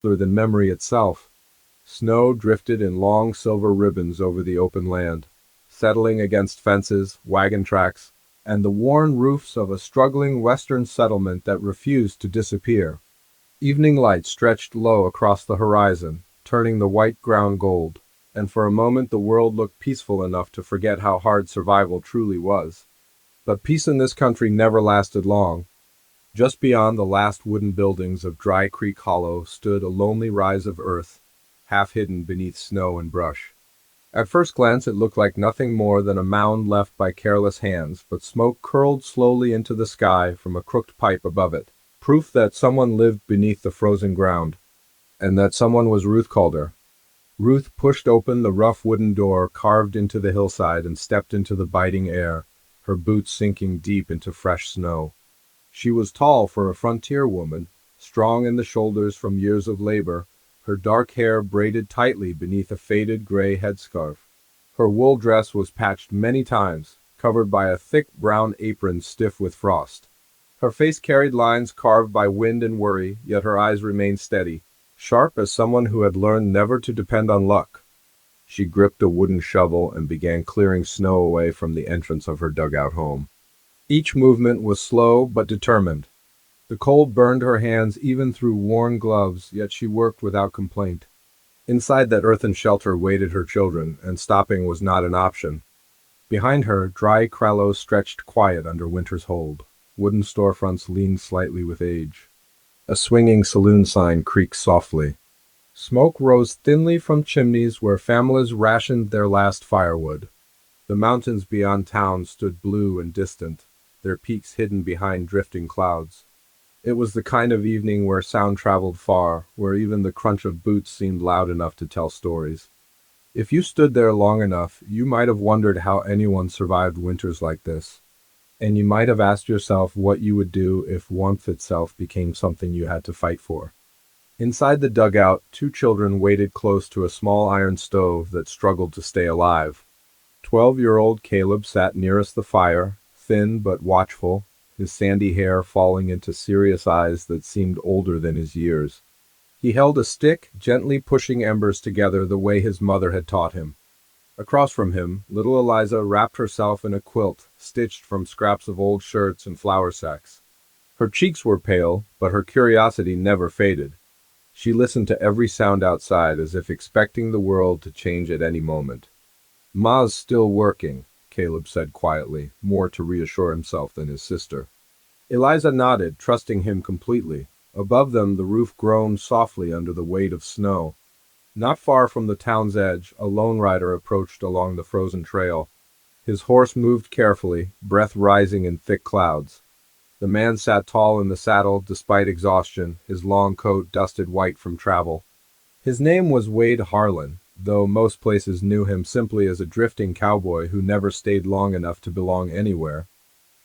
than memory itself. Snow drifted in long silver ribbons over the open land, settling against fences, wagon tracks, and the worn roofs of a struggling western settlement that refused to disappear. Evening light stretched low across the horizon, turning the white ground gold, and for a moment the world looked peaceful enough to forget how hard survival truly was. But peace in this country never lasted long. Just beyond the last wooden buildings of Dry Creek Hollow stood a lonely rise of earth, half hidden beneath snow and brush. At first glance it looked like nothing more than a mound left by careless hands, but smoke curled slowly into the sky from a crooked pipe above it, proof that someone lived beneath the frozen ground, and that someone was Ruth Calder. Ruth pushed open the rough wooden door carved into the hillside and stepped into the biting air, her boots sinking deep into fresh snow. She was tall for a frontier woman, strong in the shoulders from years of labor, her dark hair braided tightly beneath a faded gray headscarf. Her wool dress was patched many times, covered by a thick brown apron stiff with frost. Her face carried lines carved by wind and worry, yet her eyes remained steady, sharp as someone who had learned never to depend on luck. She gripped a wooden shovel and began clearing snow away from the entrance of her dugout home. Each movement was slow but determined. The cold burned her hands even through worn gloves, yet she worked without complaint. Inside that earthen shelter waited her children, and stopping was not an option. Behind her, dry krallos stretched quiet under winter's hold. Wooden storefronts leaned slightly with age. A swinging saloon sign creaked softly. Smoke rose thinly from chimneys where families rationed their last firewood. The mountains beyond town stood blue and distant, their peaks hidden behind drifting clouds. It was the kind of evening where sound traveled far, where even the crunch of boots seemed loud enough to tell stories. If you stood there long enough, you might have wondered how anyone survived winters like this. And you might have asked yourself what you would do if warmth itself became something you had to fight for. Inside the dugout, two children waited close to a small iron stove that struggled to stay alive. 12-year-old Caleb sat nearest the fire, thin but watchful, his sandy hair falling into serious eyes that seemed older than his years. He held a stick, gently pushing embers together the way his mother had taught him. Across from him, little Eliza wrapped herself in a quilt, stitched from scraps of old shirts and flour sacks. Her cheeks were pale, but her curiosity never faded. She listened to every sound outside as if expecting the world to change at any moment. "Ma's still working," Caleb said quietly, more to reassure himself than his sister. Eliza nodded, trusting him completely. Above them, the roof groaned softly under the weight of snow. Not far from the town's edge, a lone rider approached along the frozen trail. His horse moved carefully, breath rising in thick clouds. The man sat tall in the saddle despite exhaustion, his long coat dusted white from travel. His name was Wade Harlan, though most places knew him simply as a drifting cowboy who never stayed long enough to belong anywhere.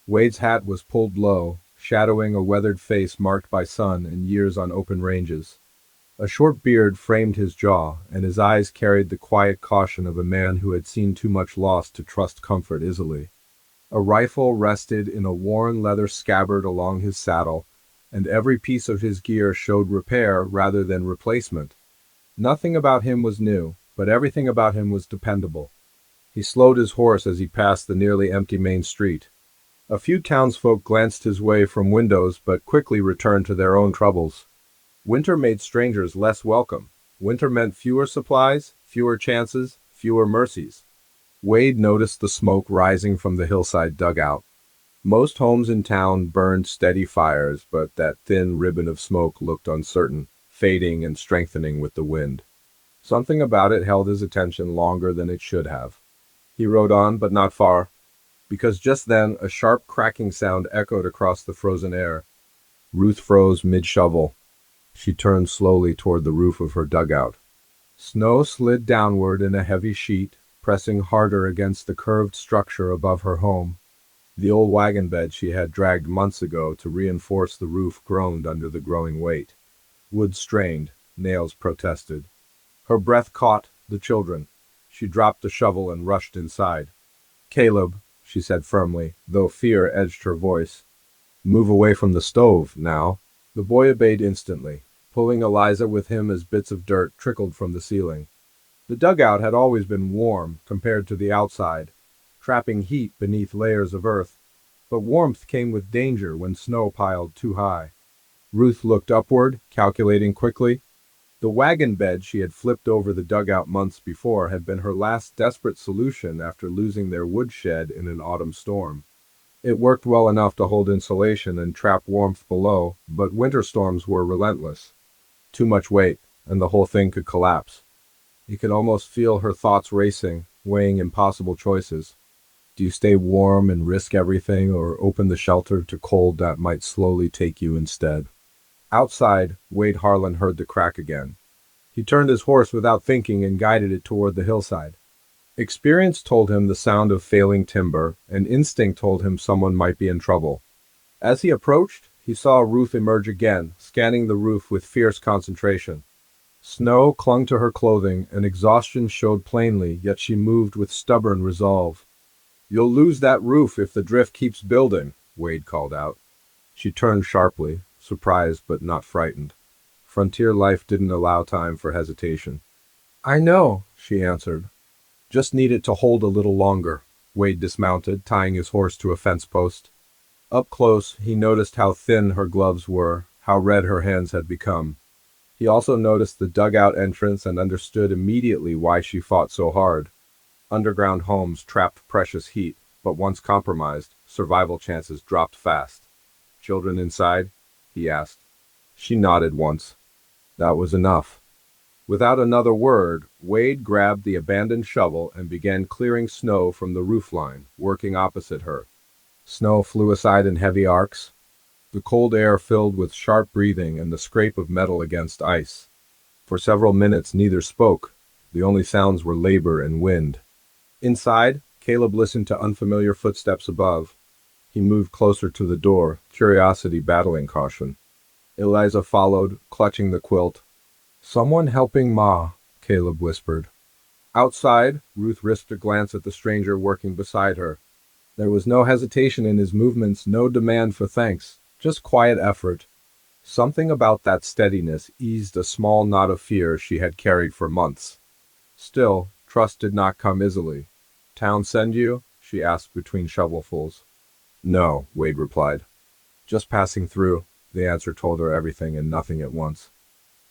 Wade's hat was pulled low, shadowing a weathered face marked by sun and years on open ranges. A short beard framed his jaw, and his eyes carried the quiet caution of a man who had seen too much loss to trust comfort easily. A rifle rested in a worn leather scabbard along his saddle, and every piece of his gear showed repair rather than replacement. Nothing about him was new, but everything about him was dependable. He slowed his horse as he passed the nearly empty main street. A few townsfolk glanced his way from windows but quickly returned to their own troubles. Winter made strangers less welcome. Winter meant fewer supplies, fewer chances, fewer mercies. Wade noticed the smoke rising from the hillside dugout. Most homes in town burned steady fires, but that thin ribbon of smoke looked uncertain, fading and strengthening with the wind. Something about it held his attention longer than it should have. He rode on, but not far, because just then a sharp cracking sound echoed across the frozen air. Ruth froze mid-shovel. She turned slowly toward the roof of her dugout. Snow slid downward in a heavy sheet, pressing harder against the curved structure above her home. The old wagon bed she had dragged months ago to reinforce the roof groaned under the growing weight. Wood strained, nails protested. Her breath caught the children. She dropped the shovel and rushed inside. "Caleb," she said firmly, though fear edged her voice. "Move away from the stove, now." The boy obeyed instantly. pulling Eliza with him as bits of dirt trickled from the ceiling. The dugout had always been warm compared to the outside, trapping heat beneath layers of earth, but warmth came with danger when snow piled too high. Ruth looked upward, calculating quickly. The wagon bed she had flipped over the dugout months before had been her last desperate solution after losing their woodshed in an autumn storm. It worked well enough to hold insulation and trap warmth below, but winter storms were relentless. Too much weight, and the whole thing could collapse. You could almost feel her thoughts racing, weighing impossible choices. Do you stay warm and risk everything, or open the shelter to cold that might slowly take you instead? Outside, Wade Harlan heard the crack again. He turned his horse without thinking and guided it toward the hillside. Experience told him the sound of failing timber, and instinct told him someone might be in trouble. As he approached, he saw Ruth emerge again, scanning the roof with fierce concentration. Snow clung to her clothing, and exhaustion showed plainly, yet she moved with stubborn resolve. "You'll lose that roof if the drift keeps building," Wade called out. She turned sharply, surprised but not frightened. Frontier life didn't allow time for hesitation. "I know," she answered. "Just need it to hold a little longer." Wade dismounted, tying his horse to a fence post. Up close, he noticed how thin her gloves were, how red her hands had become. He also noticed the dugout entrance and understood immediately why she fought so hard. Underground homes trapped precious heat, but once compromised, survival chances dropped fast. "Children inside?" he asked. She nodded once. That was enough. Without another word, Wade grabbed the abandoned shovel and began clearing snow from the roofline, working opposite her. Snow flew aside in heavy arcs, the cold air filled with sharp breathing and the scrape of metal against ice. For several minutes neither spoke. The only sounds were labor and wind. Inside, Caleb listened to unfamiliar footsteps above. He moved closer to the door, curiosity battling caution. Eliza followed, clutching the quilt. "Someone helping Ma," Caleb whispered. Outside, Ruth risked a glance at the stranger working beside her. There was no hesitation in his movements, no demand for thanks, just quiet effort. Something about that steadiness eased a small knot of fear she had carried for months. Still, trust did not come easily. "Town send you?" she asked between shovelfuls. "No," Wade replied. "Just passing through." The answer told her everything and nothing at once.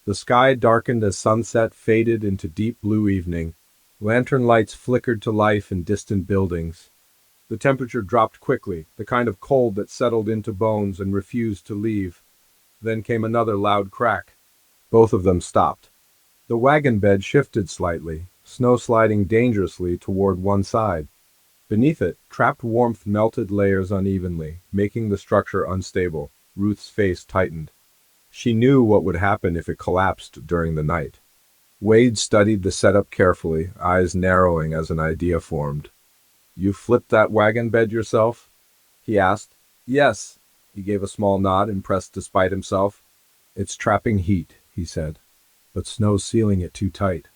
The sky darkened as sunset faded into deep blue evening. Lantern lights flickered to life in distant buildings. The temperature dropped quickly, the kind of cold that settled into bones and refused to leave. Then came another loud crack. Both of them stopped. The wagon bed shifted slightly, snow sliding dangerously toward one side. Beneath it, trapped warmth melted layers unevenly, making the structure unstable. Ruth's face tightened. She knew what would happen if it collapsed during the night. Wade studied the setup carefully, eyes narrowing as an idea formed. "You flipped that wagon bed yourself?" he asked. "Yes." He gave a small nod, impressed despite himself. "It's trapping heat," he said, "but snow's sealing it too tight.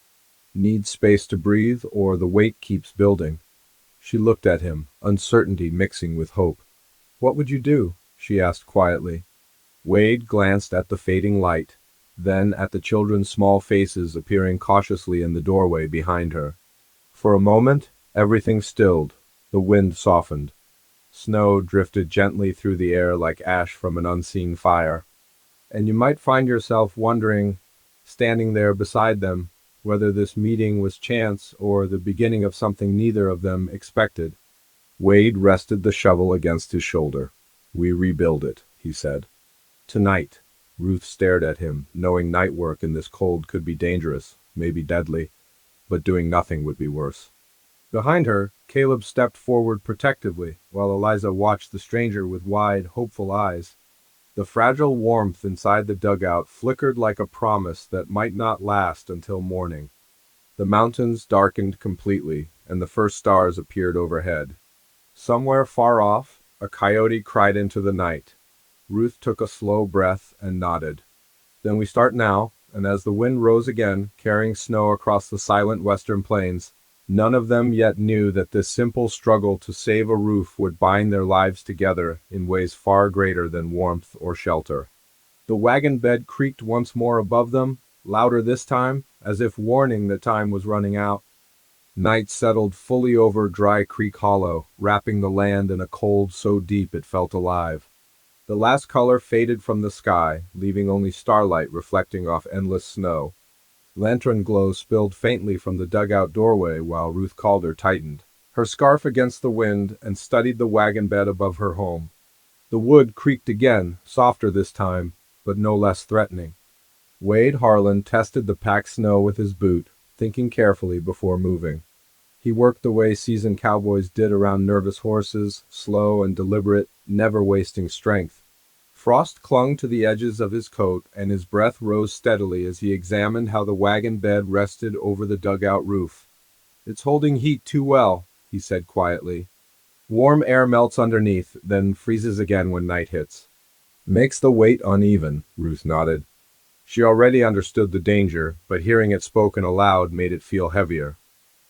Needs space to breathe, or the weight keeps building." She looked at him, uncertainty mixing with hope. "What would you do?" she asked quietly. Wade glanced at the fading light, then at the children's small faces appearing cautiously in the doorway behind her. For a moment, everything stilled. The wind softened. Snow drifted gently through the air like ash from an unseen fire. And you might find yourself wondering, standing there beside them, whether this meeting was chance or the beginning of something neither of them expected. Wade rested the shovel against his shoulder. "We rebuild it," he said. "Tonight." Ruth stared at him, knowing night work in this cold could be dangerous, maybe deadly, but doing nothing would be worse. Behind her, Caleb stepped forward protectively, while Eliza watched the stranger with wide, hopeful eyes. The fragile warmth inside the dugout flickered like a promise that might not last until morning. The mountains darkened completely, and the first stars appeared overhead. Somewhere far off, a coyote cried into the night. Ruth took a slow breath and nodded. "Then we start now," and as the wind rose again, carrying snow across the silent western plains, none of them yet knew that this simple struggle to save a roof would bind their lives together in ways far greater than warmth or shelter. The wagon bed creaked once more above them, louder this time, as if warning that time was running out. Night settled fully over Dry Creek Hollow, wrapping the land in a cold so deep it felt alive. The last color faded from the sky, leaving only starlight reflecting off endless snow. Lantern glow spilled faintly from the dugout doorway while Ruth Calder tightened her scarf against the wind and studied the wagon bed above her home. The wood creaked again, softer this time, but no less threatening. Wade Harlan tested the packed snow with his boot, thinking carefully before moving. He worked the way seasoned cowboys did around nervous horses, slow and deliberate, never wasting strength. Frost clung to the edges of his coat, and his breath rose steadily as he examined how the wagon bed rested over the dugout roof. "It's holding heat too well," he said quietly. "Warm air melts underneath, then freezes again when night hits." "Makes the weight uneven," Ruth nodded. She already understood the danger, but hearing it spoken aloud made it feel heavier.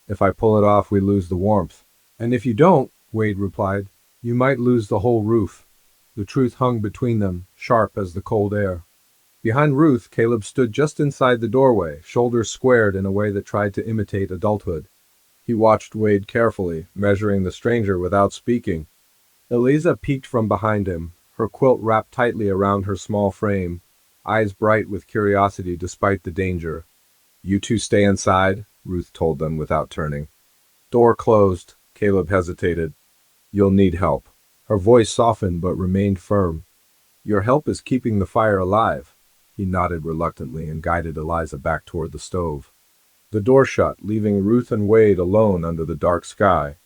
"If I pull it off, we lose the warmth." "And if you don't," Wade replied, "you might lose the whole roof." The truth hung between them, sharp as the cold air. Behind Ruth, Caleb stood just inside the doorway, shoulders squared in a way that tried to imitate adulthood. He watched Wade carefully, measuring the stranger without speaking. Eliza peeked from behind him, her quilt wrapped tightly around her small frame, eyes bright with curiosity despite the danger. "You two stay inside," Ruth told them without turning. Door closed. Caleb hesitated. "You'll need help." Her voice softened but remained firm. "Your help is keeping the fire alive." He nodded reluctantly and guided Eliza back toward the stove. The door shut, leaving Ruth and Wade alone under the dark sky.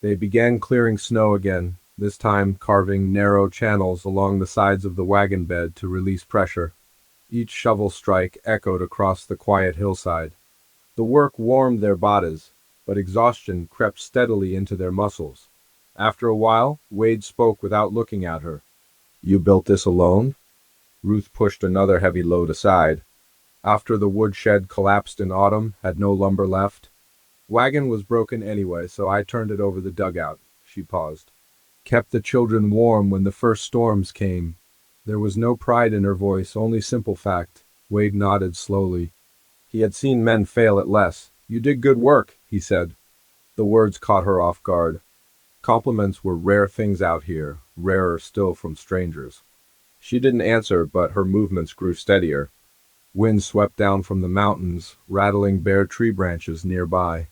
They began clearing snow again, this time carving narrow channels along the sides of the wagon bed to release pressure. Each shovel strike echoed across the quiet hillside. The work warmed their bodies, but exhaustion crept steadily into their muscles. After a while, Wade spoke without looking at her. "You built this alone?" Ruth pushed another heavy load aside. "After the woodshed collapsed in autumn, had no lumber left. Wagon was broken anyway, so I turned it over the dugout." She paused. "Kept the children warm when the first storms came." There was no pride in her voice, only simple fact. Wade nodded slowly. He had seen men fail at less. "You did good work," he said. The words caught her off guard. Compliments were rare things out here, rarer still from strangers. She didn't answer, but her movements grew steadier. Wind swept down from the mountains, rattling bare tree branches nearby.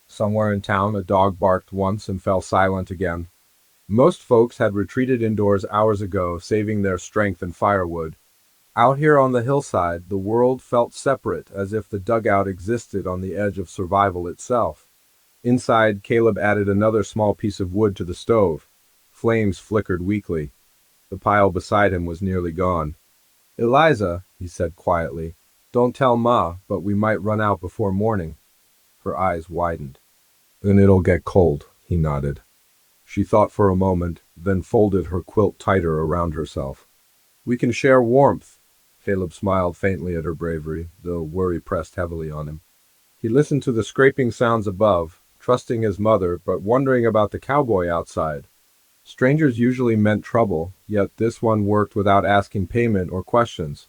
Somewhere in town, a dog barked once and fell silent again. Most folks had retreated indoors hours ago, saving their strength and firewood. Out here on the hillside, the world felt separate, as if the dugout existed on the edge of survival itself. Inside, Caleb added another small piece of wood to the stove. Flames flickered weakly. The pile beside him was nearly gone. "Eliza," he said quietly, "don't tell Ma, but we might run out before morning." Her eyes widened. "Then it'll get cold," he nodded. She thought for a moment, then folded her quilt tighter around herself. "We can share warmth." Caleb smiled faintly at her bravery, though worry pressed heavily on him. He listened to the scraping sounds above, trusting his mother, but wondering about the cowboy outside. Strangers usually meant trouble, yet this one worked without asking payment or questions.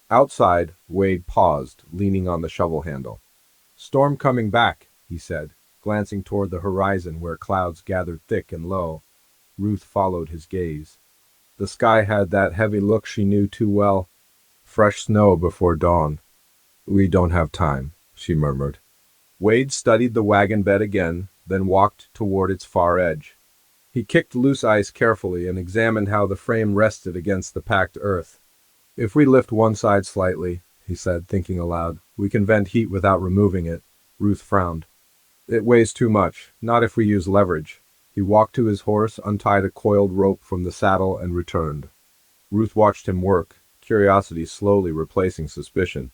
Outside, Wade paused, leaning on the shovel handle. "Storm coming back," he said, glancing toward the horizon where clouds gathered thick and low. Ruth followed his gaze. The sky had that heavy look she knew too well. Fresh snow before dawn. "We don't have time," she murmured. Wade studied the wagon bed again, then walked toward its far edge. He kicked loose ice carefully and examined how the frame rested against the packed earth. "If we lift one side slightly," he said, thinking aloud, "we can vent heat without removing it." Ruth frowned. "It weighs too much, not if we use leverage." He walked to his horse, untied a coiled rope from the saddle, and returned. Ruth watched him work, curiosity slowly replacing suspicion.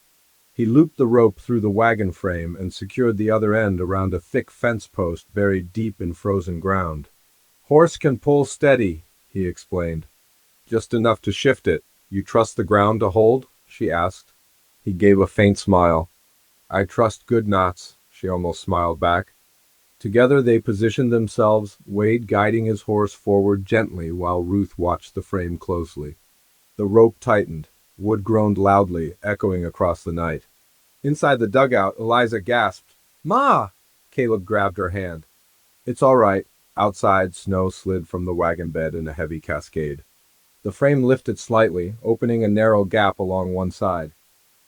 He looped the rope through the wagon frame and secured the other end around a thick fence post buried deep in frozen ground. "Horse can pull steady," he explained. "Just enough to shift it. You trust the ground to hold?" she asked. He gave a faint smile. "I trust good knots," she almost smiled back. Together they positioned themselves, Wade guiding his horse forward gently while Ruth watched the frame closely. The rope tightened. Wood groaned loudly, echoing across the night. Inside the dugout, Eliza gasped. "Ma!" Caleb grabbed her hand. "It's all right." Outside, snow slid from the wagon bed in a heavy cascade. The frame lifted slightly, opening a narrow gap along one side.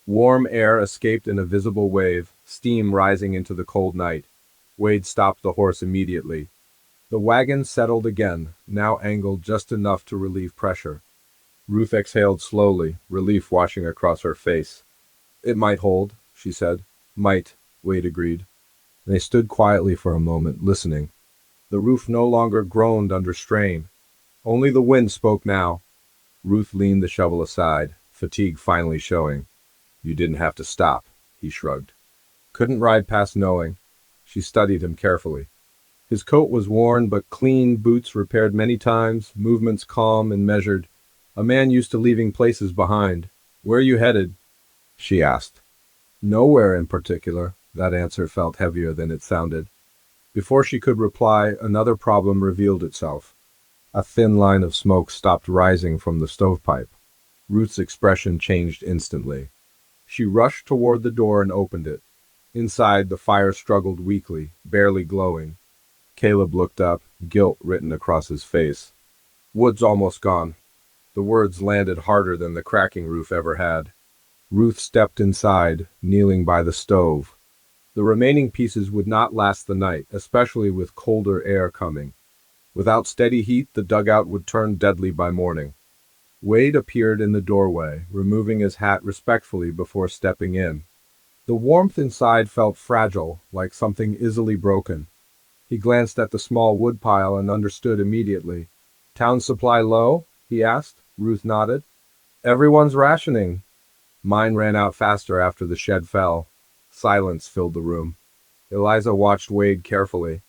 Warm air escaped in a visible wave, steam rising into the cold night. Wade stopped the horse immediately. The wagon settled again, now angled just enough to relieve pressure. Ruth exhaled slowly, relief washing across her face. "It might hold," she said. "Might," Wade agreed. They stood quietly for a moment, listening. The roof no longer groaned under strain. Only the wind spoke now. Ruth leaned the shovel aside, fatigue finally showing. "You didn't have to stop," he shrugged. "Couldn't ride past knowing." She studied him carefully. His coat was worn but clean, boots repaired many times, movements calm and measured. A man used to leaving places behind. "Where are you headed?" she asked. "Nowhere in particular." That answer felt heavier than it sounded. Before she could reply, another problem revealed itself. A thin line of smoke stopped rising from the stovepipe. Ruth's expression changed instantly. She rushed toward the door and opened it. Inside, the fire struggled weakly, barely glowing. Caleb looked up, guilt written across his face. "Wood's almost gone." The words landed harder than the cracking roof ever had. Ruth stepped inside, kneeling by the stove. The remaining pieces would not last the night, especially with colder air coming. Without steady heat, the dugout would turn deadly by morning. Wade appeared in the doorway, removing his hat respectfully before stepping in. The warmth inside felt fragile, like something easily broken. He glanced at the small woodpile and understood immediately. "Town supply low?" he asked. Ruth nodded. "Everyone's rationing." "Mine ran out faster after the shed fell." Silence filled the room. Eliza watched Wade carefully.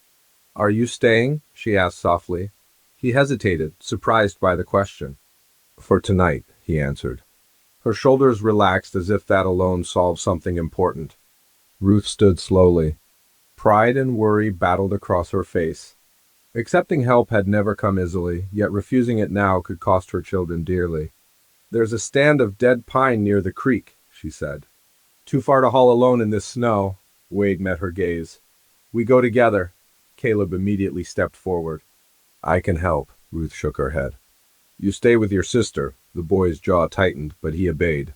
"Are you staying?" she asked softly. He hesitated, surprised by the question. "For tonight," he answered. Her shoulders relaxed as if that alone solved something important. Ruth stood slowly. Pride and worry battled across her face. Accepting help had never come easily, yet refusing it now could cost her children dearly. "There's a stand of dead pine near the creek," she said. "Too far to haul alone in this snow." Wade met her gaze. "We go together." Caleb immediately stepped forward. "I can help," Ruth shook her head. "You stay with your sister." The boy's jaw tightened, but he obeyed.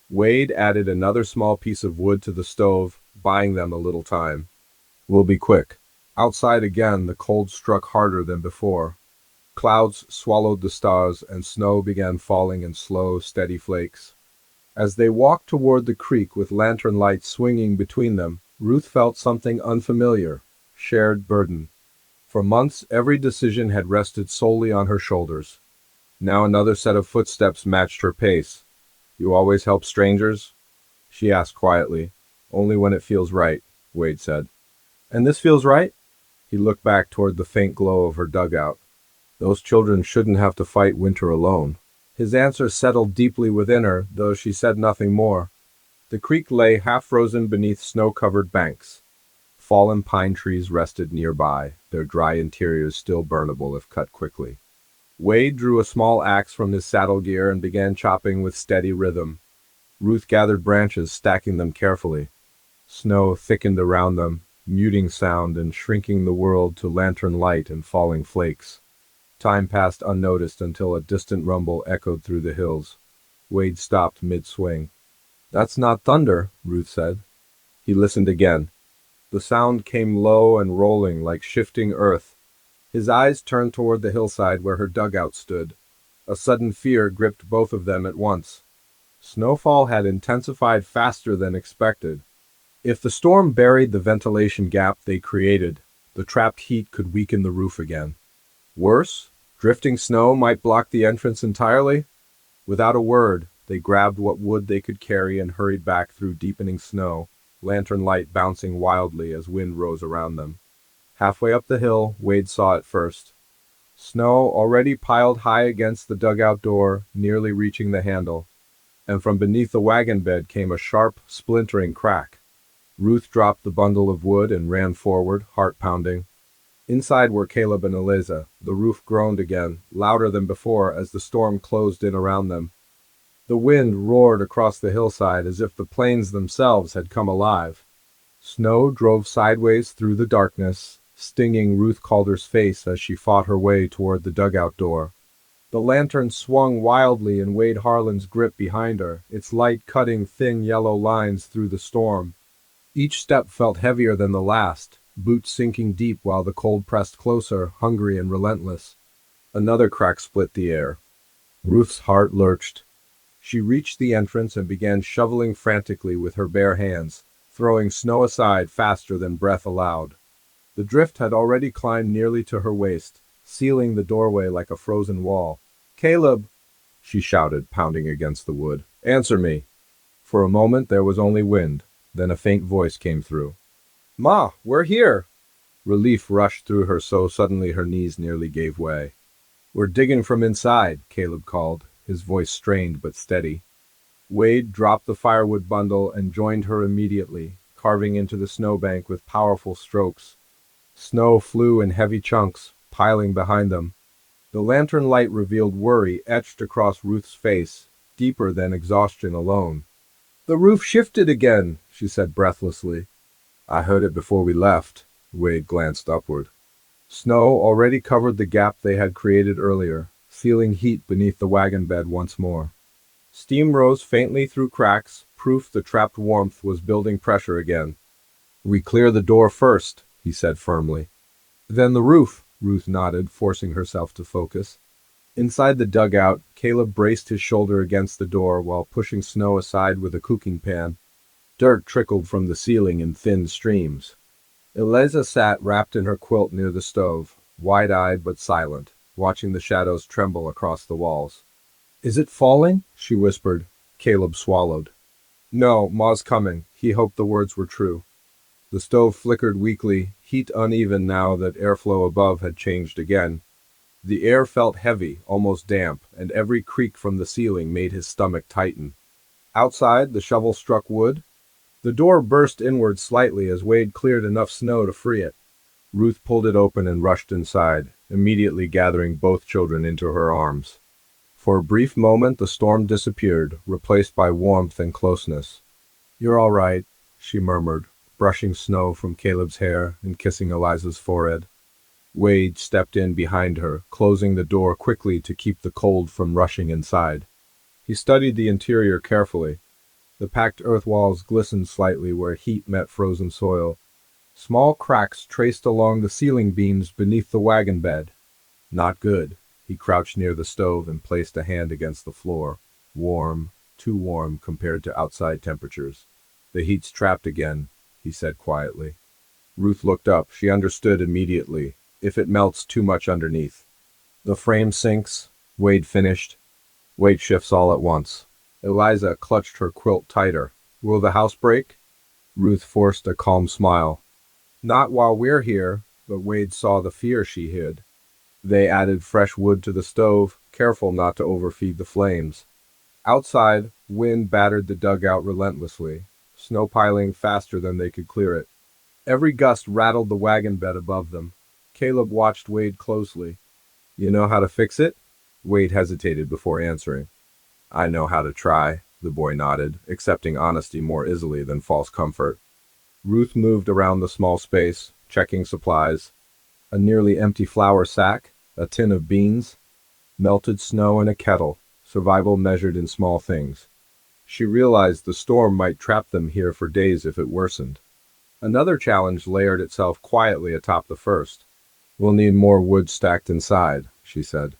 Wade added another small piece of wood to the stove, buying them a little time. "We'll be quick." Outside again, the cold struck harder than before. Clouds swallowed the stars, and snow began falling in slow, steady flakes. As they walked toward the creek with lantern lights swinging between them, Ruth felt something unfamiliar, shared burden. For months, every decision had rested solely on her shoulders. Now another set of footsteps matched her pace. "You always help strangers?" she asked quietly. "Only when it feels right," Wade said. "And this feels right?" He looked back toward the faint glow of her dugout. "Those children shouldn't have to fight winter alone." His answer settled deeply within her, though she said nothing more. The creek lay half-frozen beneath snow-covered banks. Fallen pine trees rested nearby, their dry interiors still burnable if cut quickly. Wade drew a small axe from his saddle gear and began chopping with steady rhythm. Ruth gathered branches, stacking them carefully. Snow thickened around them, muting sound and shrinking the world to lantern light and falling flakes. Time passed unnoticed until a distant rumble echoed through the hills. Wade stopped mid-swing. "That's not thunder," Ruth said. He listened again. The sound came low and rolling like shifting earth. His eyes turned toward the hillside where her dugout stood. A sudden fear gripped both of them at once. Snowfall had intensified faster than expected. If the storm buried the ventilation gap they created, the trapped heat could weaken the roof again. Worse, drifting snow might block the entrance entirely. Without a word, they grabbed what wood they could carry and hurried back through deepening snow, lantern light bouncing wildly as wind rose around them. Halfway up the hill, Wade saw it first. Snow already piled high against the dugout door, nearly reaching the handle, and from beneath the wagon bed came a sharp, splintering crack. Ruth dropped the bundle of wood and ran forward, heart pounding. Inside were Caleb and Eliza. The roof groaned again, louder than before as the storm closed in around them. The wind roared across the hillside as if the plains themselves had come alive. Snow drove sideways through the darkness, stinging Ruth Calder's face as she fought her way toward the dugout door. The lantern swung wildly in Wade Harlan's grip behind her, its light cutting thin yellow lines through the storm. Each step felt heavier than the last, boots sinking deep while the cold pressed closer, hungry and relentless. Another crack split the air. Ruth's heart lurched. She reached the entrance and began shoveling frantically with her bare hands, throwing snow aside faster than breath allowed. The drift had already climbed nearly to her waist, sealing the doorway like a frozen wall. "Caleb!" she shouted, pounding against the wood. "Answer me!" For a moment there was only wind, then a faint voice came through. "Ma, we're here!" Relief rushed through her so suddenly her knees nearly gave way. "We're digging from inside," Caleb called, his voice strained but steady. Wade dropped the firewood bundle and joined her immediately, carving into the snowbank with powerful strokes. Snow flew in heavy chunks, piling behind them. The lantern light revealed worry etched across Ruth's face, deeper than exhaustion alone. "The roof shifted again," she said breathlessly. "I heard it before we left." Wade glanced upward. Snow already covered the gap they had created earlier, sealing heat beneath the wagon bed once more. Steam rose faintly through cracks, proof the trapped warmth was building pressure again. "We clear the door first," he said firmly. "Then the roof," Ruth nodded, forcing herself to focus. Inside the dugout, Caleb braced his shoulder against the door while pushing snow aside with a cooking pan. Dirt trickled from the ceiling in thin streams. Eliza sat wrapped in her quilt near the stove, wide-eyed but silent, watching the shadows tremble across the walls. "Is it falling?" she whispered. Caleb swallowed. "No, Ma's coming." He hoped the words were true. The stove flickered weakly, heat uneven now that airflow above had changed again. The air felt heavy, almost damp, and every creak from the ceiling made his stomach tighten. Outside, the shovel struck wood. The door burst inward slightly as Wade cleared enough snow to free it. Ruth pulled it open and rushed inside, immediately gathering both children into her arms. For a brief moment, the storm disappeared, replaced by warmth and closeness. "You're all right," she murmured, brushing snow from Caleb's hair and kissing Eliza's forehead. Wade stepped in behind her, closing the door quickly to keep the cold from rushing inside. He studied the interior carefully. The packed earth walls glistened slightly where heat met frozen soil. Small cracks traced along the ceiling beams beneath the wagon bed. Not good. He crouched near the stove and placed a hand against the floor. Warm, too warm compared to outside temperatures. "The heat's trapped again," he said quietly. Ruth looked up. She understood immediately. If it melts too much underneath. "The frame sinks," Wade finished. "Weight shifts all at once." Eliza clutched her quilt tighter. "Will the house break?" Ruth forced a calm smile. "Not while we're here," but Wade saw the fear she hid. They added fresh wood to the stove, careful not to overfeed the flames. Outside, wind battered the dugout relentlessly, snow piling faster than they could clear it. Every gust rattled the wagon bed above them. Caleb watched Wade closely. "You know how to fix it?" Wade hesitated before answering. "I know how to try," the boy nodded, accepting honesty more easily than false comfort. Ruth moved around the small space, checking supplies. A nearly empty flour sack, a tin of beans, melted snow in a kettle, survival measured in small things. She realized the storm might trap them here for days if it worsened. Another challenge layered itself quietly atop the first. "We'll need more wood stacked inside," she said.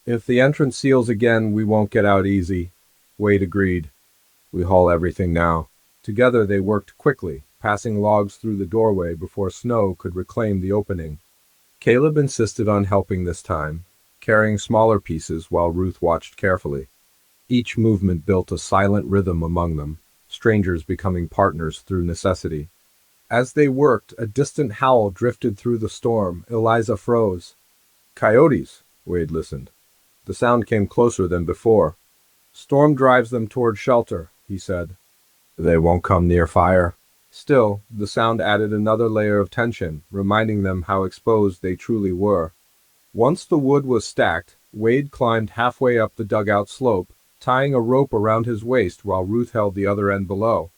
"If the entrance seals again, we won't get out easy." Wade agreed. "We haul everything now." Together they worked quickly, passing logs through the doorway before snow could reclaim the opening. Caleb insisted on helping this time, carrying smaller pieces while Ruth watched carefully. Each movement built a silent rhythm among them, strangers becoming partners through necessity. As they worked, a distant howl drifted through the storm. Eliza froze. "Coyotes," Wade listened. The sound came closer than before. "Storm drives them toward shelter," he said. "They won't come near fire." Still, the sound added another layer of tension, reminding them how exposed they truly were. Once the wood was stacked, Wade climbed halfway up the dugout slope, tying a rope around his waist while Ruth held the other end below.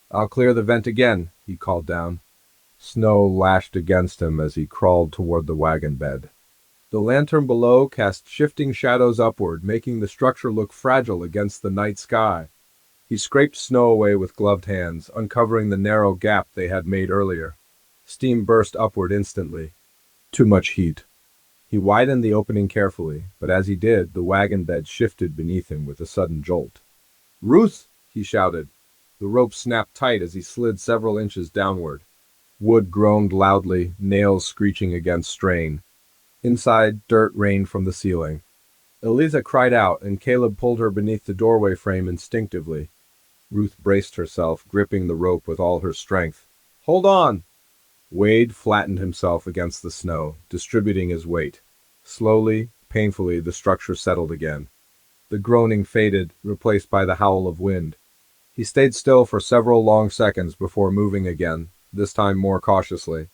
"I'll clear the vent again," he called down. Snow lashed against him as he crawled toward the wagon bed. The lantern below cast shifting shadows upward, making the structure look fragile against the night sky. He scraped snow away with gloved hands, uncovering the narrow gap they had made earlier. Steam burst upward instantly. Too much heat. He widened the opening carefully, but as he did, the wagon bed shifted beneath him with a sudden jolt. "Ruth!" he shouted. The rope snapped tight as he slid several inches downward. Wood groaned loudly, nails screeching against strain. Inside, dirt rained from the ceiling. Eliza cried out, and Caleb pulled her beneath the doorway frame instinctively. Ruth braced herself, gripping the rope with all her strength. "Hold on!" Wade flattened himself against the snow, distributing his weight. Slowly, painfully, the structure settled again. The groaning faded, replaced by the howl of wind. He stayed still for several long seconds before moving again, this time more cautiously.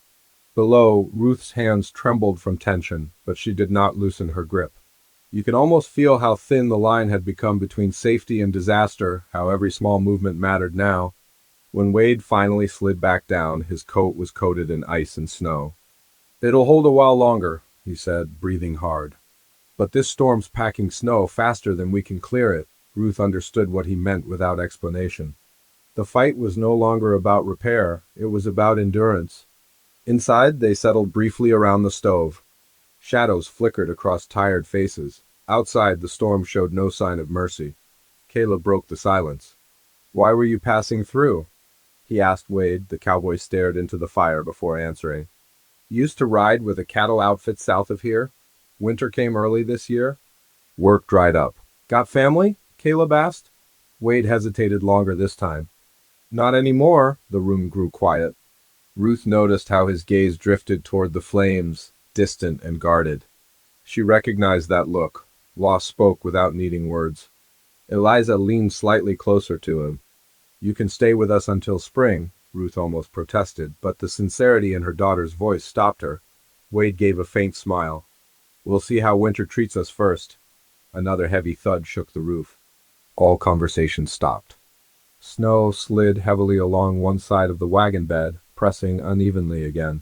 Below, Ruth's hands trembled from tension, but she did not loosen her grip. You could almost feel how thin the line had become between safety and disaster, how every small movement mattered now. When Wade finally slid back down, his coat was coated in ice and snow. "It'll hold a while longer," he said, breathing hard. "But this storm's packing snow faster than we can clear it." Ruth understood what he meant without explanation. The fight was no longer about repair, it was about endurance. Inside, they settled briefly around the stove. Shadows flickered across tired faces. Outside, the storm showed no sign of mercy. Caleb broke the silence. "Why were you passing through?" he asked Wade. The cowboy stared into the fire before answering. "Used to ride with a cattle outfit south of here. Winter came early this year. Work dried up." "Got family?" Caleb asked. Wade hesitated longer this time. "Not anymore." The room grew quiet. Ruth noticed how his gaze drifted toward the flames, distant and guarded. She recognized that look. Loss spoke without needing words. Eliza leaned slightly closer to him. "You can stay with us until spring," Ruth almost protested, but the sincerity in her daughter's voice stopped her. Wade gave a faint smile. "We'll see how winter treats us first." Another heavy thud shook the roof. All conversation stopped. Snow slid heavily along one side of the wagon bed, pressing unevenly again.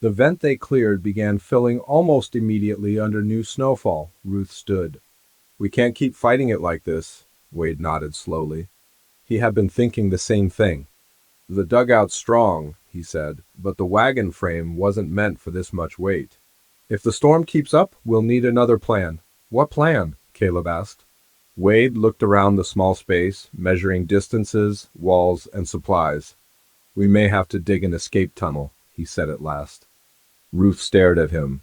The vent they cleared began filling almost immediately under new snowfall. Ruth stood. "We can't keep fighting it like this," Wade nodded slowly. He had been thinking the same thing. "The dugout's strong," he said, "but the wagon frame wasn't meant for this much weight. If the storm keeps up, we'll need another plan." "What plan?" Caleb asked. Wade looked around the small space, measuring distances, walls, and supplies. "We may have to dig an escape tunnel," he said at last. Ruth stared at him.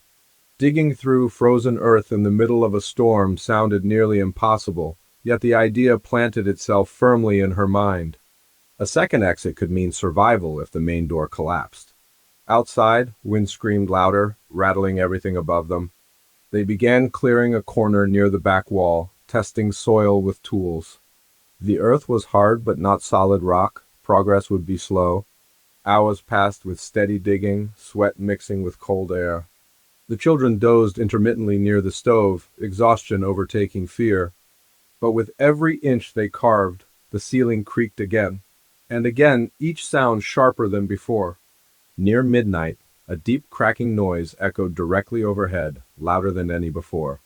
Digging through frozen earth in the middle of a storm sounded nearly impossible, yet the idea planted itself firmly in her mind. A second exit could mean survival if the main door collapsed. Outside, wind screamed louder, rattling everything above them. They began clearing a corner near the back wall, testing soil with tools. The earth was hard but not solid rock. Progress would be slow. Hours passed with steady digging, sweat mixing with cold air. The children dozed intermittently near the stove, exhaustion overtaking fear. But with every inch they carved, the ceiling creaked again. And again, each sound sharper than before. Near midnight, a deep cracking noise echoed directly overhead, louder than any before.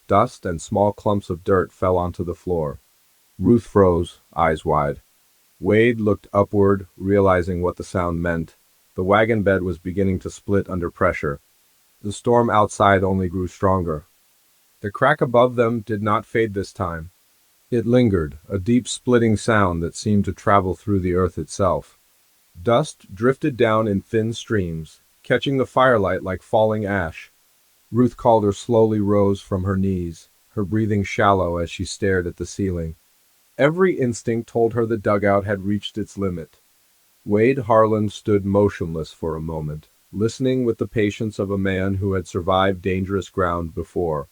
Dust and small clumps of dirt fell onto the floor. Ruth froze, eyes wide. Wade looked upward, realizing what the sound meant. The wagon bed was beginning to split under pressure. The storm outside only grew stronger. The crack above them did not fade this time. It lingered, a deep splitting sound that seemed to travel through the earth itself. Dust drifted down in thin streams, catching the firelight like falling ash. Ruth Calder slowly rose from her knees, her breathing shallow as she stared at the ceiling. Every instinct told her the dugout had reached its limit. Wade Harlan stood motionless for a moment, listening with the patience of a man who had survived dangerous ground before.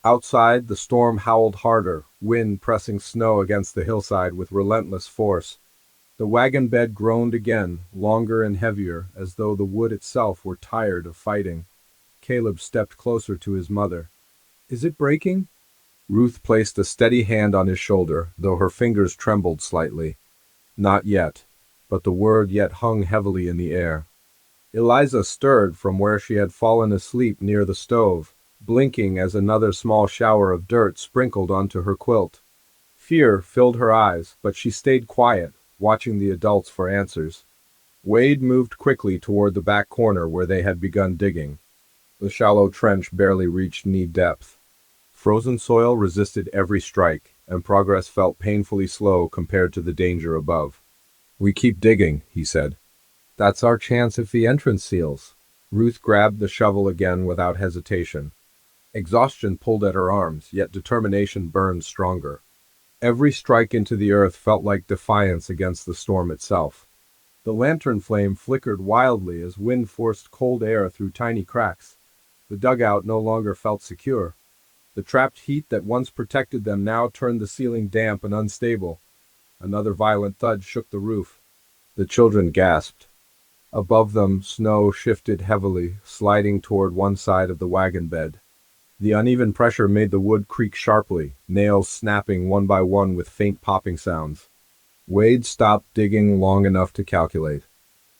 Outside, the storm howled harder, wind pressing snow against the hillside with relentless force. The wagon bed groaned again, longer and heavier, as though the wood itself were tired of fighting. Caleb stepped closer to his mother. "Is it breaking?" Ruth placed a steady hand on his shoulder, though her fingers trembled slightly. Not yet, but the word yet hung heavily in the air. Eliza stirred from where she had fallen asleep near the stove, blinking as another small shower of dirt sprinkled onto her quilt. Fear filled her eyes, but she stayed quiet, watching the adults for answers. Wade moved quickly toward the back corner where they had begun digging. The shallow trench barely reached knee depth. Frozen soil resisted every strike, and progress felt painfully slow compared to the danger above. "We keep digging," he said. "That's our chance if the entrance seals." Ruth grabbed the shovel again without hesitation. Exhaustion pulled at her arms, yet determination burned stronger. Every strike into the earth felt like defiance against the storm itself. The lantern flame flickered wildly as wind forced cold air through tiny cracks. The dugout no longer felt secure. The trapped heat that once protected them now turned the ceiling damp and unstable. Another violent thud shook the roof. The children gasped. Above them, snow shifted heavily, sliding toward one side of the wagon bed. The uneven pressure made the wood creak sharply, nails snapping one by one with faint popping sounds. Wade stopped digging long enough to calculate.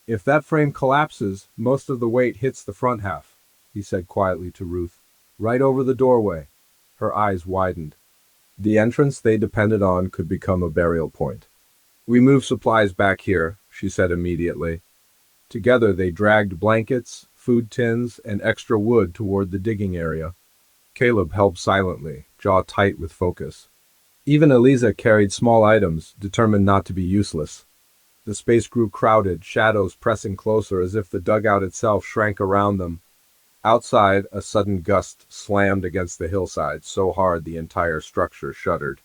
"If that frame collapses, most of the weight hits the front half," he said quietly to Ruth. "Right over the doorway." Her eyes widened. The entrance they depended on could become a burial point. "We move supplies back here," she said immediately. Together they dragged blankets, food tins, and extra wood toward the digging area. Caleb helped silently, jaw tight with focus. Even Eliza carried small items, determined not to be useless. The space grew crowded, shadows pressing closer as if the dugout itself shrank around them. Outside, a sudden gust slammed against the hillside so hard the entire structure shuddered.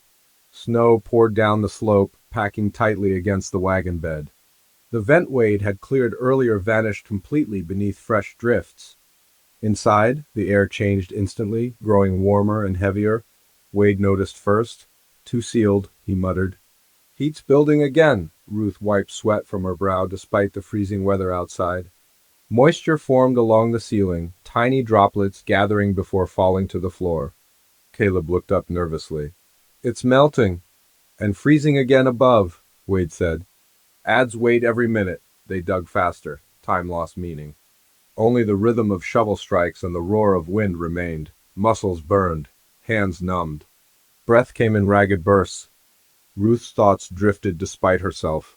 Snow poured down the slope, packing tightly against the wagon bed. The vent Wade had cleared earlier vanished completely beneath fresh drifts. Inside, the air changed instantly, growing warmer and heavier. Wade noticed first. "Too sealed," he muttered. "Heat's building again." Ruth wiped sweat from her brow despite the freezing weather outside. Moisture formed along the ceiling, tiny droplets gathering before falling to the floor. Caleb looked up nervously. "It's melting." "And freezing again above," Wade said. Adds weight every minute. They dug faster. Time lost meaning. Only the rhythm of shovel strikes and the roar of wind remained. Muscles burned. Hands numbed. Breath came in ragged bursts. Ruth's thoughts drifted despite herself.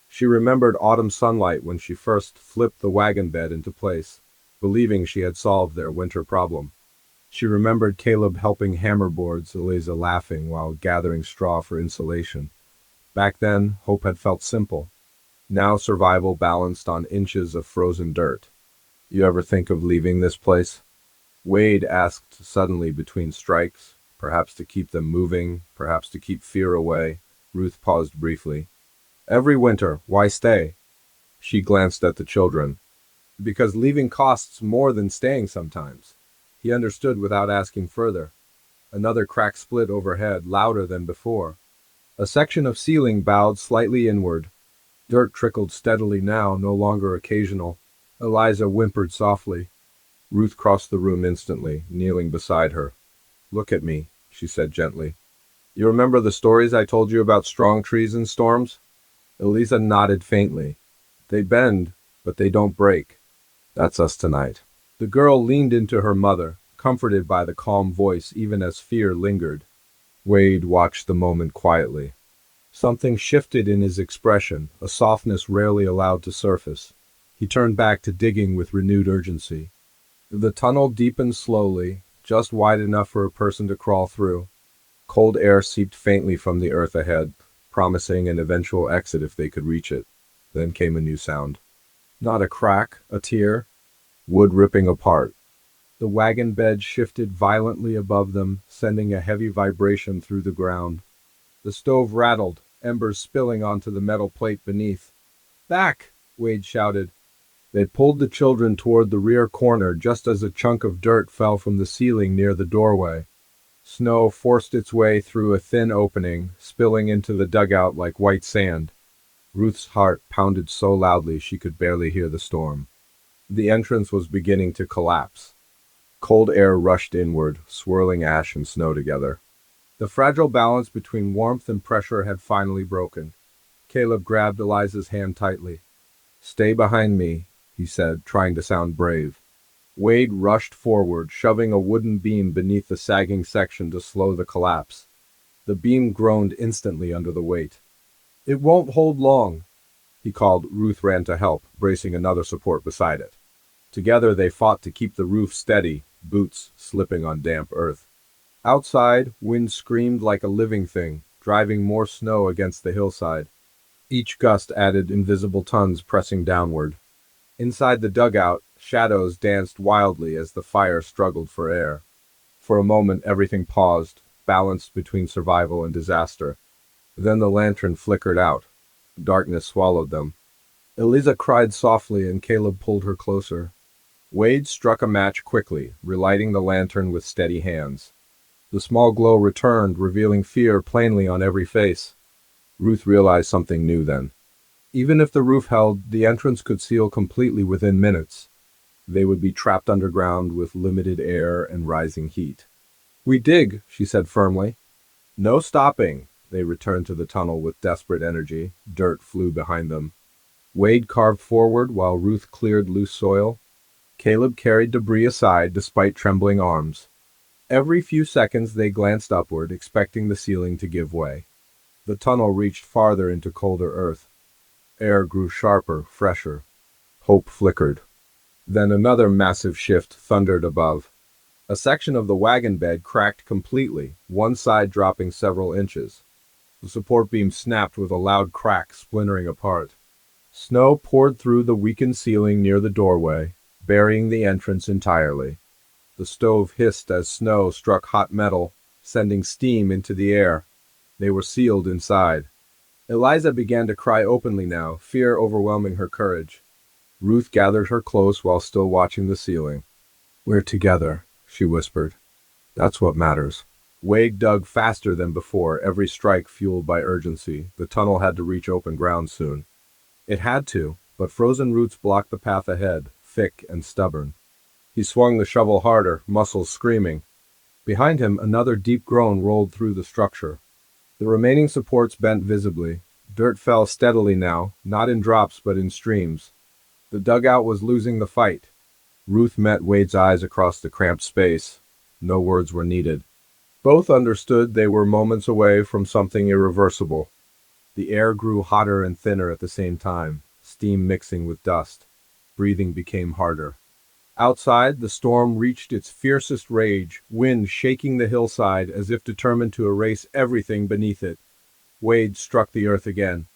She remembered autumn sunlight when she first flipped the wagon bed into place, believing she had solved their winter problem. She remembered Caleb helping hammer boards, Eliza laughing while gathering straw for insulation. Back then, hope had felt simple. Now survival balanced on inches of frozen dirt. "You ever think of leaving this place?" Wade asked suddenly between strikes, perhaps to keep them moving, perhaps to keep fear away. Ruth paused briefly. "Every winter, why stay?" She glanced at the children. "Because leaving costs more than staying sometimes." He understood without asking further. Another crack split overhead, louder than before. A section of ceiling bowed slightly inward. Dirt trickled steadily now, no longer occasional. Eliza whimpered softly. Ruth crossed the room instantly, kneeling beside her. "Look at me," she said gently. "You remember the stories I told you about strong trees and storms?" Eliza nodded faintly. "They bend, but they don't break. That's us tonight." The girl leaned into her mother, comforted by the calm voice even as fear lingered. Wade watched the moment quietly. Something shifted in his expression, a softness rarely allowed to surface. He turned back to digging with renewed urgency. The tunnel deepened slowly, just wide enough for a person to crawl through. Cold air seeped faintly from the earth ahead, promising an eventual exit if they could reach it. Then came a new sound. Not a crack, a tear. Wood ripping apart. The wagon bed shifted violently above them, sending a heavy vibration through the ground. The stove rattled, embers spilling onto the metal plate beneath. "Back!" Wade shouted. They pulled the children toward the rear corner just as a chunk of dirt fell from the ceiling near the doorway. Snow forced its way through a thin opening, spilling into the dugout like white sand. Ruth's heart pounded so loudly she could barely hear the storm. The entrance was beginning to collapse. Cold air rushed inward, swirling ash and snow together. The fragile balance between warmth and pressure had finally broken. Caleb grabbed Eliza's hand tightly. "Stay behind me," he said, trying to sound brave. Wade rushed forward, shoving a wooden beam beneath the sagging section to slow the collapse. The beam groaned instantly under the weight. "It won't hold long," he called. Ruth ran to help, bracing another support beside it. Together they fought to keep the roof steady, boots slipping on damp earth. Outside, wind screamed like a living thing, driving more snow against the hillside. Each gust added invisible tons pressing downward. Inside the dugout, shadows danced wildly as the fire struggled for air. For a moment everything paused, balanced between survival and disaster. Then the lantern flickered out. Darkness swallowed them. Eliza cried softly and Caleb pulled her closer. Wade struck a match quickly, relighting the lantern with steady hands. The small glow returned, revealing fear plainly on every face. Ruth realized something new then. Even if the roof held, the entrance could seal completely within minutes. They would be trapped underground with limited air and rising heat. "We dig," she said firmly. "No stopping." They returned to the tunnel with desperate energy. Dirt flew behind them. Wade carved forward while Ruth cleared loose soil. Caleb carried debris aside despite trembling arms. Every few seconds they glanced upward, expecting the ceiling to give way. The tunnel reached farther into colder earth. Air grew sharper, fresher. Hope flickered. Then another massive shift thundered above. A section of the wagon bed cracked completely, one side dropping several inches. The support beam snapped with a loud crack, splintering apart. Snow poured through the weakened ceiling near the doorway, burying the entrance entirely. The stove hissed as snow struck hot metal, sending steam into the air. They were sealed inside. Eliza began to cry openly now, fear overwhelming her courage. Ruth gathered her close while still watching the ceiling. "We're together," she whispered. "That's what matters." Wade dug faster than before, every strike fueled by urgency. The tunnel had to reach open ground soon. It had to, but frozen roots blocked the path ahead, thick and stubborn. He swung the shovel harder, muscles screaming. Behind him, another deep groan rolled through the structure. The remaining supports bent visibly. Dirt fell steadily now, not in drops but in streams. The dugout was losing the fight. Ruth met Wade's eyes across the cramped space. No words were needed. Both understood they were moments away from something irreversible. The air grew hotter and thinner at the same time, steam mixing with dust. Breathing became harder. Outside, the storm reached its fiercest rage, wind shaking the hillside as if determined to erase everything beneath it. Wade struck the earth again.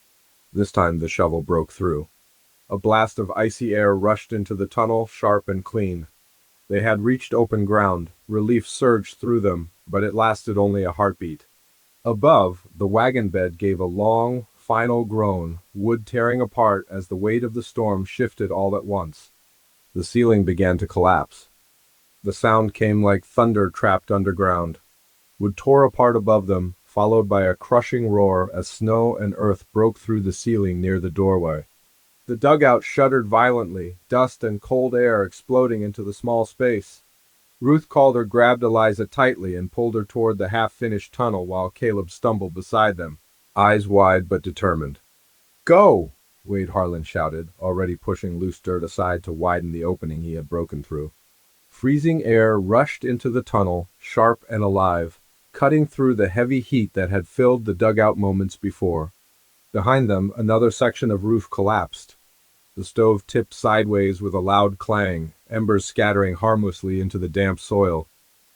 This time the shovel broke through. A blast of icy air rushed into the tunnel, sharp and clean. They had reached open ground. Relief surged through them, but it lasted only a heartbeat. Above, the wagon bed gave a long, final groan, wood tearing apart as the weight of the storm shifted all at once. The ceiling began to collapse. The sound came like thunder trapped underground. Wood tore apart above them, followed by a crushing roar as snow and earth broke through the ceiling near the doorway. The dugout shuddered violently, dust and cold air exploding into the small space. Ruth Calder grabbed Eliza tightly and pulled her toward the half-finished tunnel while Caleb stumbled beside them, eyes wide but determined. "Go!" Wade Harlan shouted, already pushing loose dirt aside to widen the opening he had broken through. Freezing air rushed into the tunnel, sharp and alive, cutting through the heavy heat that had filled the dugout moments before. Behind them, another section of roof collapsed. The stove tipped sideways with a loud clang, embers scattering harmlessly into the damp soil.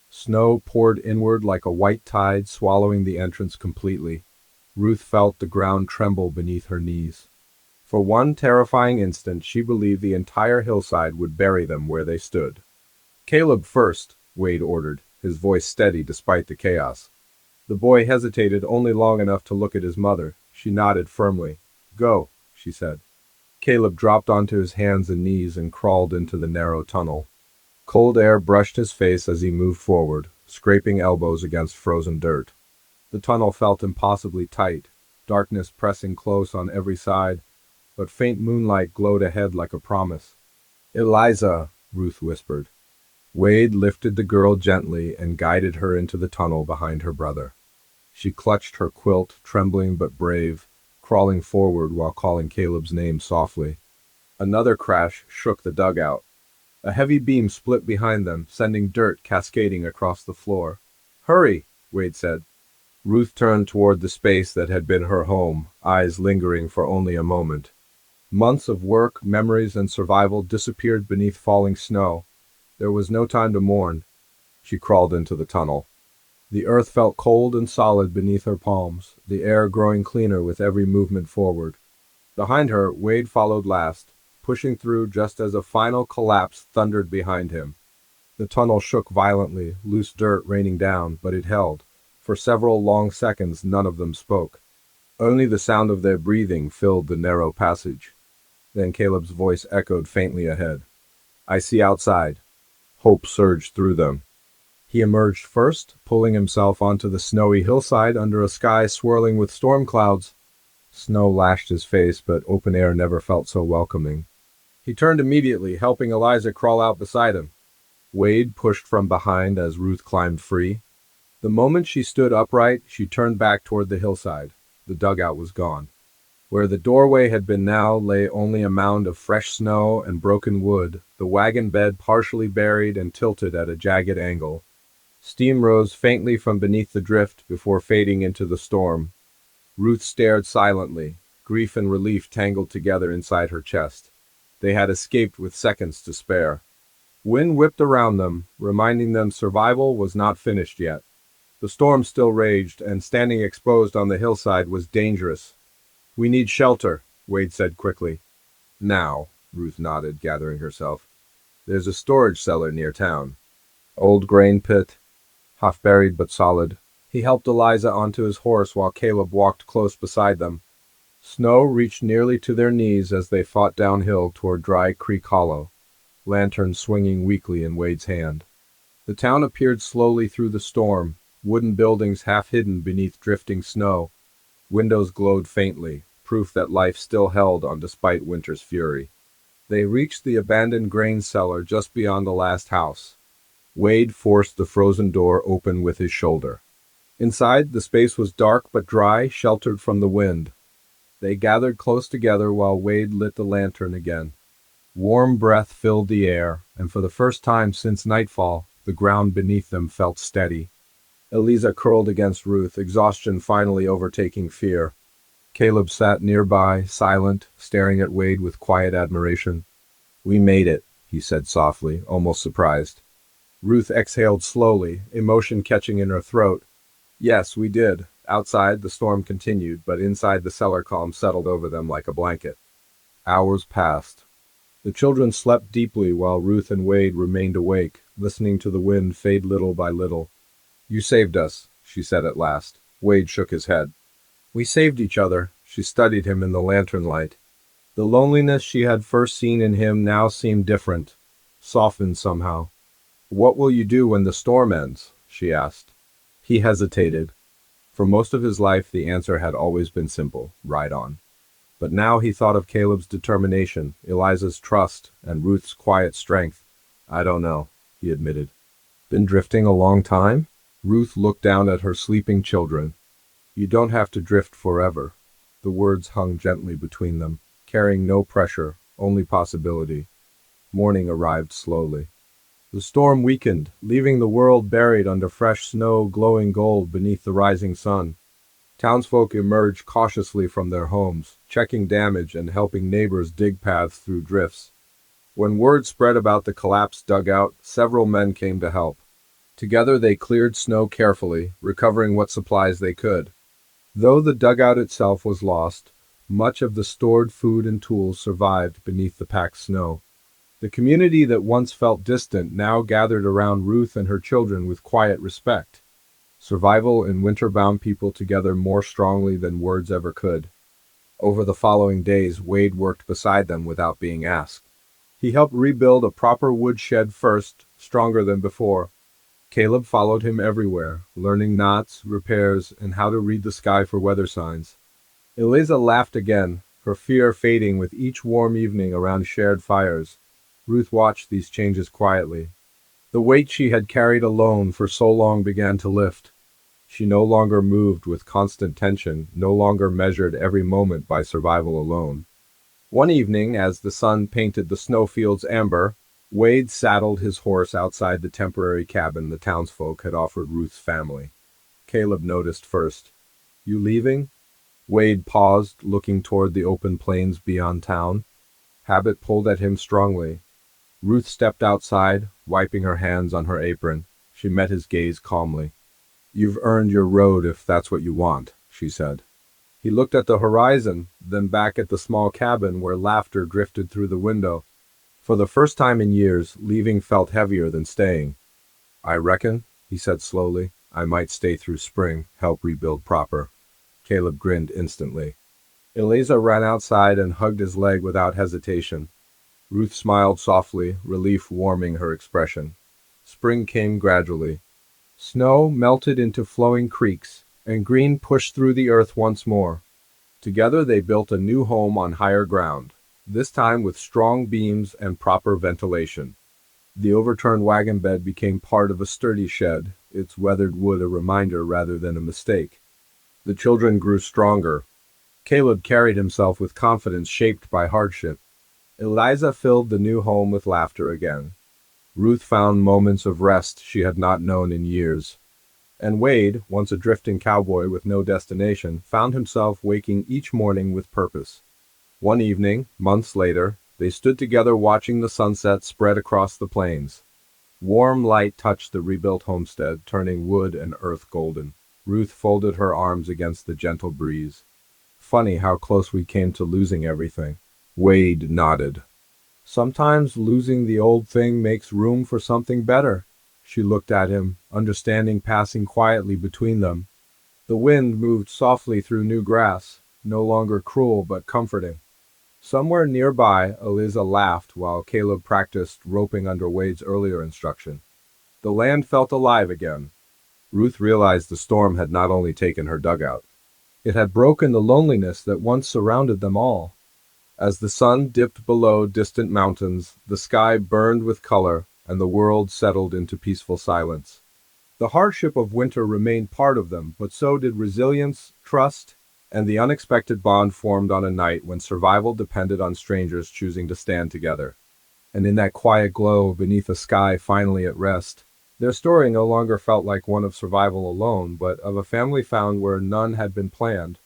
Snow poured inward like a white tide, swallowing the entrance completely. Ruth felt the ground tremble beneath her knees. For one terrifying instant, she believed the entire hillside would bury them where they stood. "Caleb first," Wade ordered, his voice steady despite the chaos. The boy hesitated only long enough to look at his mother. She nodded firmly. "Go," she said. Caleb dropped onto his hands and knees and crawled into the narrow tunnel. Cold air brushed his face as he moved forward, scraping elbows against frozen dirt. The tunnel felt impossibly tight, darkness pressing close on every side, but faint moonlight glowed ahead like a promise. "Eliza," Ruth whispered. Wade lifted the girl gently and guided her into the tunnel behind her brother. She clutched her quilt, trembling but brave, crawling forward while calling Caleb's name softly. Another crash shook the dugout. A heavy beam split behind them, sending dirt cascading across the floor. "Hurry," Wade said. Ruth turned toward the space that had been her home, eyes lingering for only a moment. Months of work, memories, and survival disappeared beneath falling snow. There was no time to mourn. She crawled into the tunnel. The earth felt cold and solid beneath her palms, the air growing cleaner with every movement forward. Behind her, Wade followed last, pushing through just as a final collapse thundered behind him. The tunnel shook violently, loose dirt raining down, but it held. For several long seconds, none of them spoke. Only the sound of their breathing filled the narrow passage. Then Caleb's voice echoed faintly ahead. "I see outside." Hope surged through them. He emerged first, pulling himself onto the snowy hillside under a sky swirling with storm clouds. Snow lashed his face, but open air never felt so welcoming. He turned immediately, helping Eliza crawl out beside him. Wade pushed from behind as Ruth climbed free. The moment she stood upright, she turned back toward the hillside. The dugout was gone. Where the doorway had been now lay only a mound of fresh snow and broken wood, the wagon bed partially buried and tilted at a jagged angle. Steam rose faintly from beneath the drift before fading into the storm. Ruth stared silently, grief and relief tangled together inside her chest. They had escaped with seconds to spare. Wind whipped around them, reminding them survival was not finished yet. The storm still raged, and standing exposed on the hillside was dangerous. "We need shelter," Wade said quickly. "Now," Ruth nodded, gathering herself. "There's a storage cellar near town. Old grain pit, half buried but solid." He helped Eliza onto his horse while Caleb walked close beside them. Snow reached nearly to their knees as they fought downhill toward Dry Creek Hollow, lantern swinging weakly in Wade's hand. The town appeared slowly through the storm, wooden buildings half hidden beneath drifting snow. Windows glowed faintly, proof that life still held on despite winter's fury. They reached the abandoned grain cellar just beyond the last house. Wade forced the frozen door open with his shoulder. Inside, the space was dark but dry, sheltered from the wind. They gathered close together while Wade lit the lantern again. Warm breath filled the air, and for the first time since nightfall, the ground beneath them felt steady. Eliza curled against Ruth, exhaustion finally overtaking fear. Caleb sat nearby, silent, staring at Wade with quiet admiration. "We made it," he said softly, almost surprised. Ruth exhaled slowly, emotion catching in her throat. "Yes, we did." Outside, the storm continued, but inside the cellar calm settled over them like a blanket. Hours passed. The children slept deeply while Ruth and Wade remained awake, listening to the wind fade little by little. "You saved us," she said at last. Wade shook his head. "We saved each other." She studied him in the lantern light. The loneliness she had first seen in him now seemed different, softened somehow. "What will you do when the storm ends?" she asked. He hesitated. For most of his life, the answer had always been simple: ride on. But now he thought of Caleb's determination, Eliza's trust, and Ruth's quiet strength. "I don't know," he admitted. "Been drifting a long time?" Ruth looked down at her sleeping children. "You don't have to drift forever." The words hung gently between them, carrying no pressure, only possibility. Morning arrived slowly. The storm weakened, leaving the world buried under fresh snow glowing gold beneath the rising sun. Townsfolk emerged cautiously from their homes, checking damage and helping neighbors dig paths through drifts. When word spread about the collapsed dugout, several men came to help. Together they cleared snow carefully, recovering what supplies they could. Though the dugout itself was lost, much of the stored food and tools survived beneath the packed snow. The community that once felt distant now gathered around Ruth and her children with quiet respect. Survival and winter bound people together more strongly than words ever could. Over the following days, Wade worked beside them without being asked. He helped rebuild a proper woodshed first, stronger than before. Caleb followed him everywhere, learning knots, repairs, and how to read the sky for weather signs. Eliza laughed again, her fear fading with each warm evening around shared fires. Ruth watched these changes quietly. The weight she had carried alone for so long began to lift. She no longer moved with constant tension, no longer measured every moment by survival alone. One evening, as the sun painted the snowfields amber, Wade saddled his horse outside the temporary cabin the townsfolk had offered Ruth's family. Caleb noticed first. "You leaving?" Wade paused, looking toward the open plains beyond town. Habit pulled at him strongly. Ruth stepped outside, wiping her hands on her apron. She met his gaze calmly. "You've earned your road if that's what you want," she said. He looked at the horizon, then back at the small cabin where laughter drifted through the window. For the first time in years, leaving felt heavier than staying. "I reckon," he said slowly, "I might stay through spring, help rebuild proper." Caleb grinned instantly. Eliza ran outside and hugged his leg without hesitation. Ruth smiled softly, relief warming her expression. Spring came gradually. Snow melted into flowing creeks, and green pushed through the earth once more. Together they built a new home on higher ground, this time with strong beams and proper ventilation. The overturned wagon bed became part of a sturdy shed, its weathered wood a reminder rather than a mistake. The children grew stronger. Caleb carried himself with confidence shaped by hardship. Eliza filled the new home with laughter again. Ruth found moments of rest she had not known in years. And Wade, once a drifting cowboy with no destination, found himself waking each morning with purpose. One evening, months later, they stood together watching the sunset spread across the plains. Warm light touched the rebuilt homestead, turning wood and earth golden. Ruth folded her arms against the gentle breeze. "Funny how close we came to losing everything." Wade nodded. "Sometimes losing the old thing makes room for something better." She looked at him, understanding passing quietly between them. The wind moved softly through new grass, no longer cruel but comforting. Somewhere nearby, Eliza laughed while Caleb practiced roping under Wade's earlier instruction. The land felt alive again. Ruth realized the storm had not only taken her dugout. It had broken the loneliness that once surrounded them all. As the sun dipped below distant mountains, the sky burned with color, and the world settled into peaceful silence. The hardship of winter remained part of them, but so did resilience, trust, and the unexpected bond formed on a night when survival depended on strangers choosing to stand together. And in that quiet glow beneath a sky finally at rest, their story no longer felt like one of survival alone, but of a family found where none had been planned,